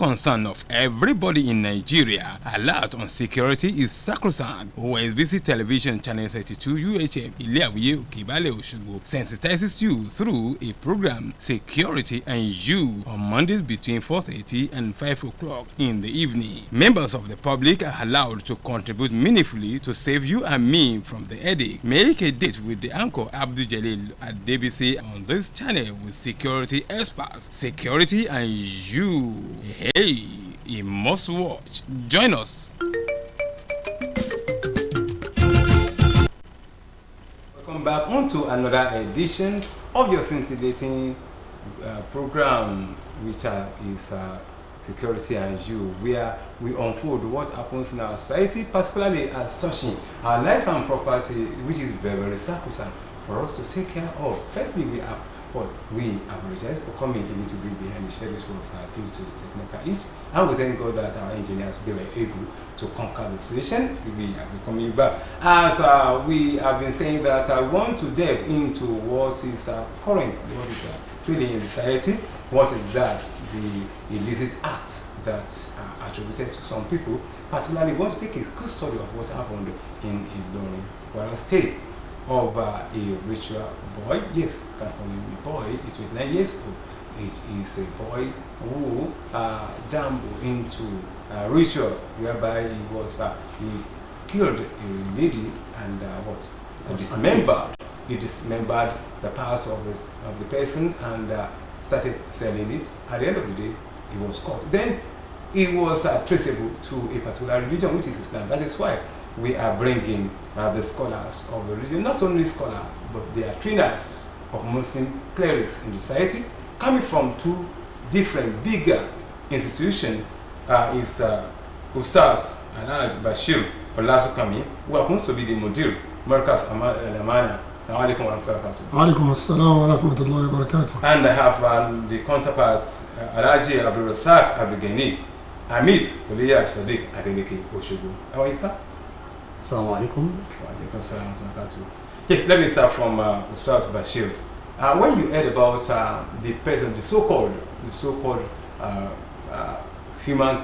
concern of everybody in Nigeria. Alert on security is sacrosanct. OSBC Television Channel 32 UHF Ileawiye Okebale Osogbo sensitizes you through a program Security and You on Mondays between 4:30 and 5 o'clock in the evening. Members of the public are allowed to contribute meaningfully to save you and me from the headache. Make a date with the anchor Abdul Jalil at DBC on this channel with security experts. Security and You. Hey, you must watch. Join us. Welcome back onto another edition of your scintillating program, which is Security and You, where we unfold what happens in our society, particularly as touching our lives and property, which is very, very sacrosanct for us to take care of. Firstly, we apologize for coming a little bit behind the schedule, was due to technical issue, and we thank God that our engineers, they were able to conquer the situation. We are coming back. As we have been saying that I want to delve into what is current, what is trading in society, what is that the illicit act that are attributed to some people. Particularly, want to take a good study of what happened in Ilorin, Kwara State, of a ritual boy. Yes, can call him a boy. It's 29 years old. It is a boy who dabbled into a ritual whereby he killed a lady and he dismembered the parts of the person and started selling it. At the end of the day, he was caught. Then he was traceable to a particular religion, which is Islam. That is why we are bringing the scholars of the religion, not only scholars, but they are trainers of Muslim clerics in society, coming from two different bigger institutions. Is Ustaz Alhaji Bashir Olasukami, who happens to be the Mudir Markas Al-Amana. Assalamu alaikum wa rahmatullahi wa barakatuh. Alaikum assalam wa rahmatullahi wa barakatuh. And I have the counterparts, Alhaji Abdul Razak Abdul Hamid Oliya Sadiq Adeleke Osogbo. How are you, sir? Assalamu alaikum. Yes, let me start from Ustaz Bashir. When you heard about the person, the so-called human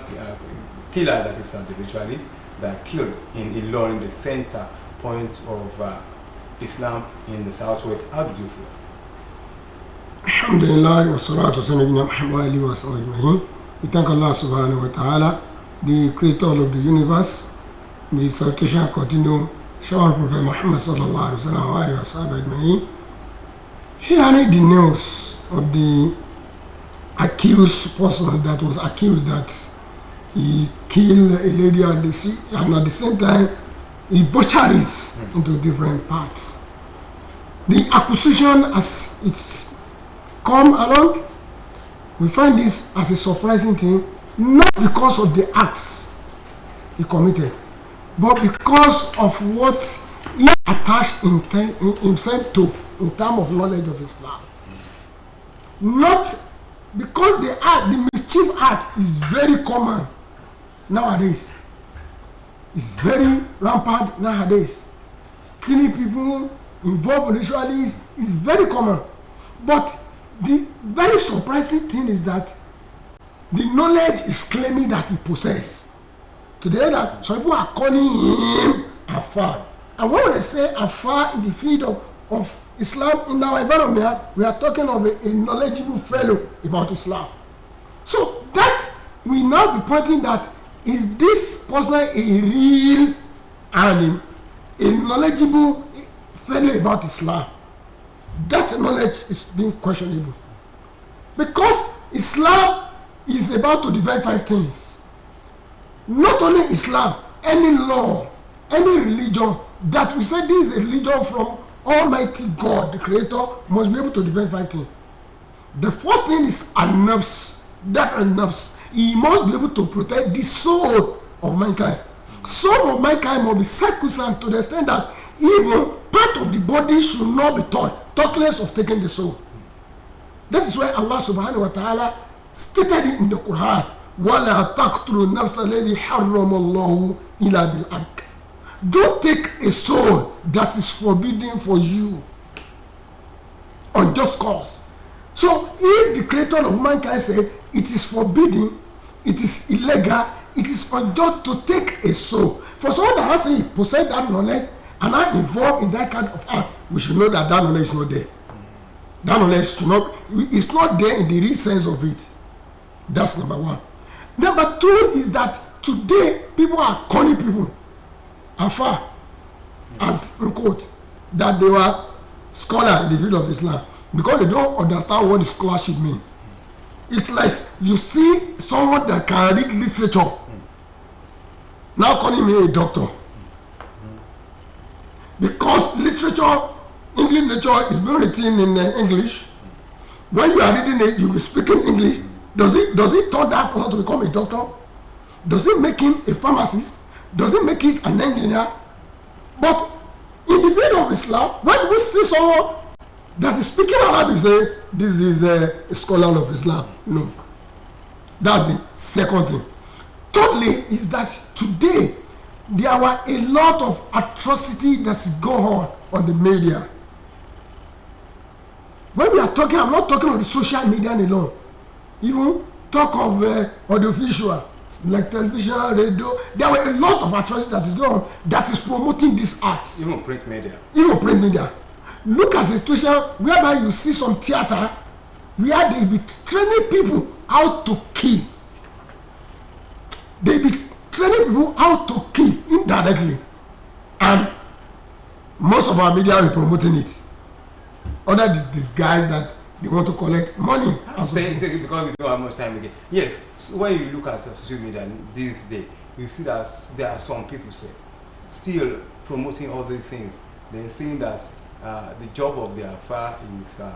killer, that is the ritualist that killed in Ilorin, the center point of Islam in the southwest, how did you feel? Alhamdulillah wa salatu wa sallam. We thank Allah subhanahu wa ta'ala, the creator of the universe. The citation continue, shower Prophet Muhammad sallallahu alaihi wasallam. Hearing the news of the accused person that was accused that he killed a lady and at the same time he butchered it into different parts. The accusation, as it's come along, we find this as a surprising thing, not because of the acts he committed, but because of what he attached himself to in terms of knowledge of Islam. Not because the mischief act is very common nowadays. It's very rampant nowadays. Killing people involved in rituals is very common. But the very surprising thing is that the knowledge is claiming that he possesses. Today, that some people are calling him Afar. And when they say Afar in the field of Islam in our environment, we are talking of a knowledgeable fellow about Islam. So that we now be pointing that, is this person a real alim, a knowledgeable fellow about Islam? That knowledge is being questionable. Because Islam is about to divide 5 things. Not only Islam, any law, any religion that we say this is a religion from Almighty God, the Creator, must be able to defend 5 things. The first thing is an-nafs, that an-nafs. He must be able to protect the soul of mankind. Soul of mankind must be sacrosanct to the extent that even part of the body should not be talk less of taking the soul. That is why Allah subhanahu wa ta'ala stated it in the Quran, وَلَا تَقْتُلُوا النَّفْسَ الَّذِي حَرَّمَ اللَّهُ إِلَّا بِالْحَقِّ. Don't take a soul that is forbidden for you on just cause. So if the Creator of mankind said it is forbidden, it is illegal, it is unjust to take a soul. For someone that has to possess that knowledge and are involved in that kind of act, we should know that knowledge is not there. That knowledge should not, it's not there in the real sense of it. That's number one. Number two is that today people are calling people afar, as in quote, that they were scholars in the field of Islam because they don't understand what the scholarship means. It's like you see someone that can read literature now calling me a doctor because literature, English literature is being written in English. When you are reading it, you be speaking English. Does it turn that person to become a doctor? Does it make him a pharmacist? Does it make it an engineer? But in the field of Islam, when we see someone that is speaking Arabic, say this is a scholar of Islam. No. That's the second thing. Thirdly, is that today there are a lot of atrocity that's going on the media. When we are talking, I'm not talking of the social media alone. Even talk of audiovisual, like television, radio. There were a lot of atrocity that is going on that is promoting these acts. Even print media. Even print media. Look at the situation whereby you see some theater where they be training people how to kill. They be training people how to kill indirectly. And most of our media are promoting it. Under the disguise that they want to collect money. Because we don't have much time again. Yes, so when you look at social media these days, you see that there are some people still promoting all these things. They're saying that the job of the Afa is to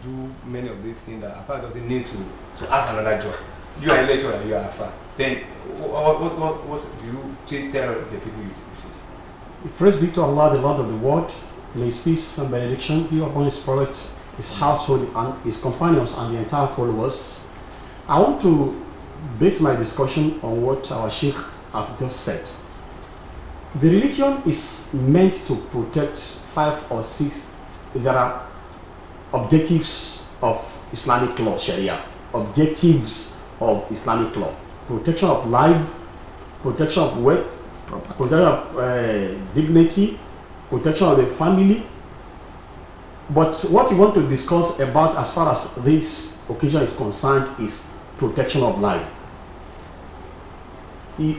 do many of these things that Afa doesn't need to have another job. You are a lecturer, you are Afa. Then what do you tell the people you see? Praise be to Allah, the Lord of the world. May his peace and benediction be upon his prophets, his household, and his companions, and the entire followers. I want to base my discussion on what our Sheikh has just said. The religion is meant to protect 5 or 6. There are objectives of Islamic law, Sharia. Objectives of Islamic law. Protection of life, protection of wealth, protection of dignity, protection of the family. But what we want to discuss about as far as this occasion is concerned is protection of life.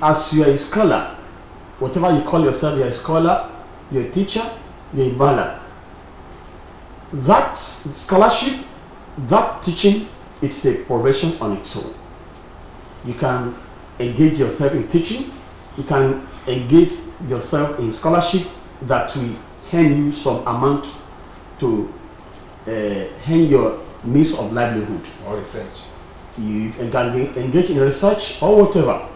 As you are a scholar, whatever you call yourself, you're a scholar, you're a teacher, you're a bala. That scholarship, that teaching, it's a profession on its own. You can engage yourself in teaching, you can engage yourself in scholarship that will earn you some amount to earn your means of livelihood. Or research. You can engage in research or whatever.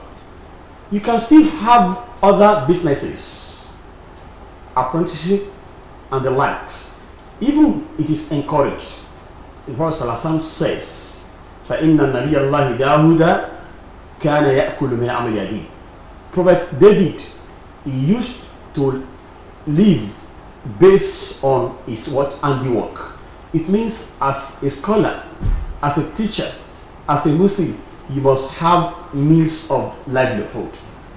You can still have other businesses, apprenticeship and the likes. Even it is encouraged. The Prophet ﷺ says, فَإِنَّ النَّبِيَ اللَّهِ دَاوُدَ كَانَ يَأْكُلُ مِنْ عَمَلِ يَدِيهِ. Prophet David, he used to live based on his handiwork. It means as a scholar, as a teacher, as a Muslim, you must have means of livelihood.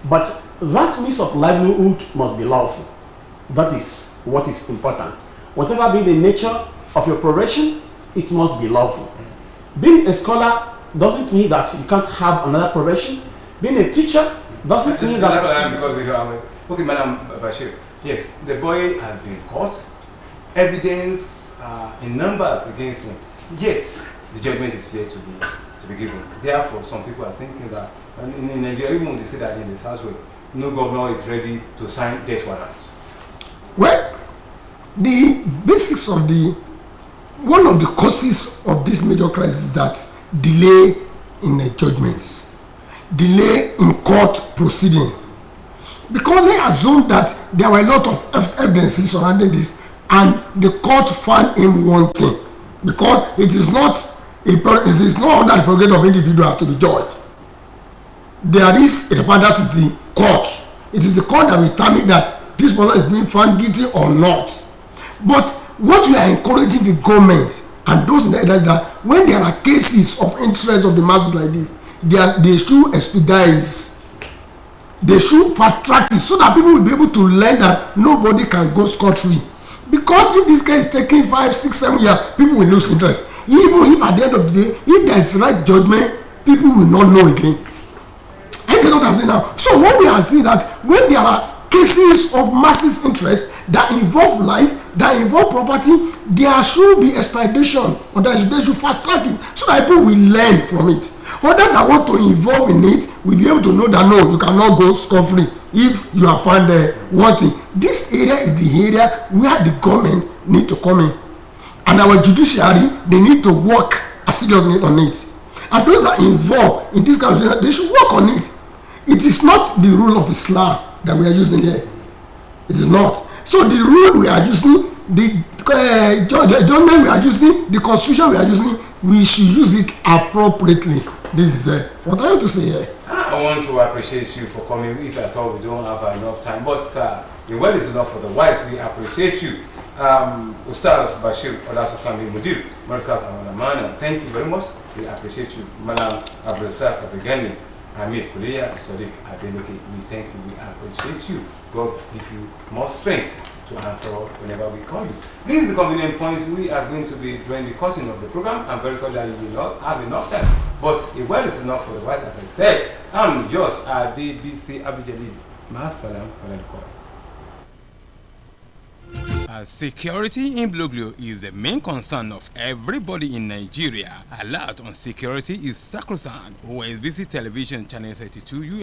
But that means of livelihood must be lawful. That is what is important. Whatever be the nature of your profession, it must be lawful. Being a scholar doesn't mean that you can't have another profession. Being a teacher doesn't mean that... That's what I'm because we have... Okay, Madam Bashir. Yes, the boy has been caught. Evidence in numbers against him. Yet, the judgment is yet to be given. Therefore, some people are thinking that in Nigeria, even they say that in the Southwest, no governor is ready to sign death warrants. Well, the basics of one of the causes of this major crisis is that delay in the judgments, delay in court proceeding. Because they assumed that there were a lot of evidences surrounding this, and the court found him wanting, because it is not under the prerogative of individual to be judged. There is a department, that is the court. It is the court that will determine that this person is being found guilty or not. But what we are encouraging the government and those in the areas that when there are cases of interest of the masses like this, they should expedite. They should fast track it so that people will be able to learn that nobody can go scot-free. Because if this case is taking 5, 6, 7 years, people will lose interest. Even if at the end of the day, if there is right judgment, people will not know again. I get what I'm saying now. So what we are seeing that when there are cases of massive interest that involve life, that involve property, there should be expedition, or they should fast track it so that people will learn from it. Others that want to involve in it will be able to know that no, you cannot go scot-free if you are found wanting. This area is the area where the government need to come in, and our judiciary, they need to work seriously on it. And those that are involved in this kind of thing, they should work on it. It is not the rule of Islam that we are using here. It is not. So the rule we are using, the judgment we are using, the constitution we are using, we should use it appropriately. This is what I want to say here. I want to appreciate you for coming. If at all we don't have enough time, but the word is enough for the wise. We appreciate you. Ustaz Bashir Olasokami Mudir, Markaz Amanamana, thank you very much. We appreciate you. Madam Abdulsak Abigani, Hamid Kuliya, Sadiq Adeleke, we thank you. We appreciate you. God give you more strength to answer whenever we call you. This is the convenient point. We are going to be during the course of the program. I'm very sorry that you will not have enough time, but a word is enough for the wise, as I said. I'm yours, Adeleke Abijali. Masalam Alalko. Security in Bloglio is the main concern of everybody in Nigeria. Alert on security is sacrosanct. OSBC Television Channel 32